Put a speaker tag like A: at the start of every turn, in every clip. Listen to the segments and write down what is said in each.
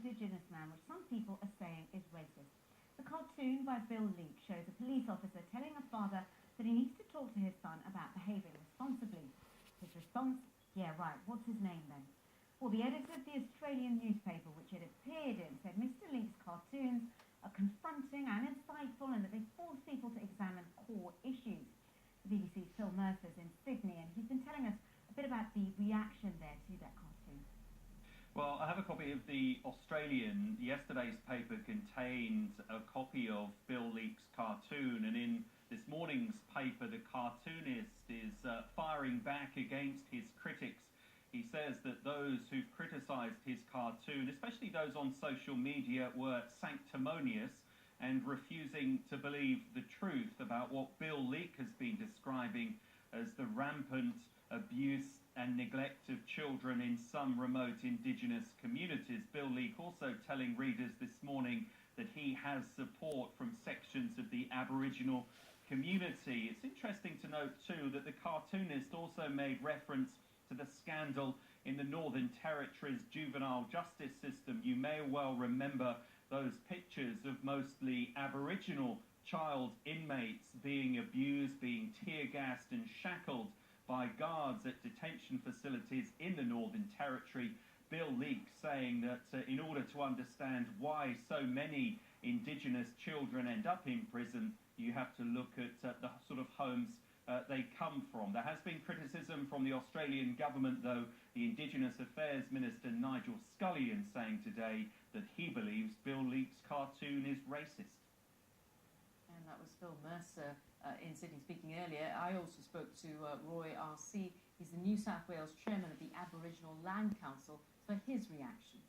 A: Indigenous man, which some people are saying is racist. The cartoon by Bill Leak shows a police officer telling a father that he needs to talk to his son about behaving responsibly. His response, yeah right, what's his name then? Well, the editor of the Australian newspaper which it appeared in said Mr. Leak's cartoons are confronting and insightful and that they force people to examine core issues. The BBC's Phil Mercer's in Sydney and he's been telling us a bit about the reaction there to that cartoon.
B: Well, I have a copy of the Australian. Yesterday's paper contained a copy of Bill Leak's cartoon, and in this morning's paper the cartoonist is firing back against his critics. He says that those who've criticised his cartoon, especially those on social media, were sanctimonious and refusing to believe the truth about what Bill Leak has been describing as the rampant abuse and neglect of children in some remote Indigenous communities. Bill Leak also telling readers this morning that he has support from sections of the Aboriginal community. It's interesting to note too that the cartoonist also made reference to the scandal in the Northern Territory's juvenile justice system. You may well remember those pictures of mostly Aboriginal child inmates being abused, being tear-gassed and shackled by guards at detention facilities in the Northern Territory. Bill Leak saying that in order to understand why so many Indigenous children end up in prison, you have to look at the sort of homes they come from. There has been criticism from the Australian government, though, the Indigenous Affairs Minister Nigel Scullion saying today that he believes Bill Leak's cartoon is racist.
C: And that was Phil Mercer in Sydney speaking earlier. I also spoke to Roy RC. He's the New South Wales chairman of the Aboriginal Land Council for his reaction.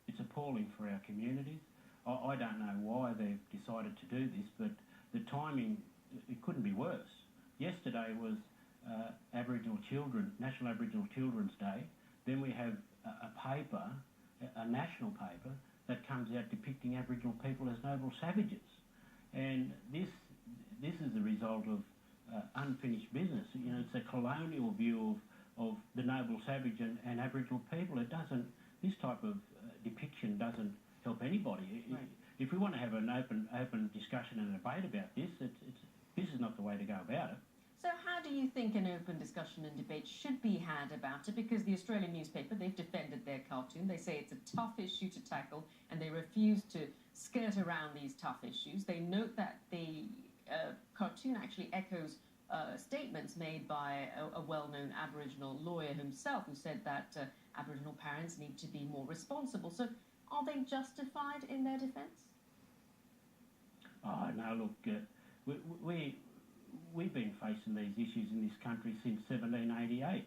D: It's appalling for our communities. I don't know why they've decided to do this, but the timing, it couldn't be worse. Yesterday was Aboriginal Children, National Aboriginal Children's Day. Then we have a paper, a national paper, that comes out depicting Aboriginal people as noble savages. And this is the result of unfinished business. You know, it's a colonial view of the noble savage and Aboriginal people. It doesn't, this type of depiction doesn't help anybody.
C: Right.
D: If we want to have an open discussion and debate about this, this is not the way to go about it.
C: So how do you think an open discussion and debate should be had about it? Because the Australian newspaper, they've defended their cartoon. They say it's a tough issue to tackle and they refuse to skirt around these tough issues. They note that the cartoon actually echoes statements made by a well-known Aboriginal lawyer himself who said that Aboriginal parents need to be more responsible. So are they justified in their defence?
D: Oh, no, look, we've been facing these issues in this country since 1788.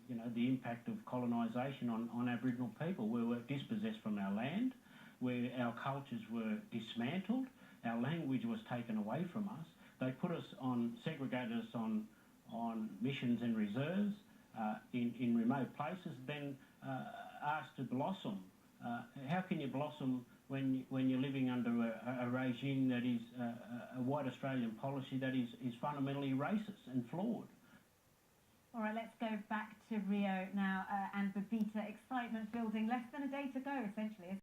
D: You know, the impact of colonisation on Aboriginal people. We were dispossessed from our land, where our cultures were dismantled, our language was taken away from us. They put us on, segregated us on missions and reserves in remote places, then asked to blossom. How can you blossom when you're living under a regime that is a white Australian policy that is fundamentally racist and flawed?
A: All right, let's go back to Rio now and Babita. Excitement building, less than a day to go, essentially.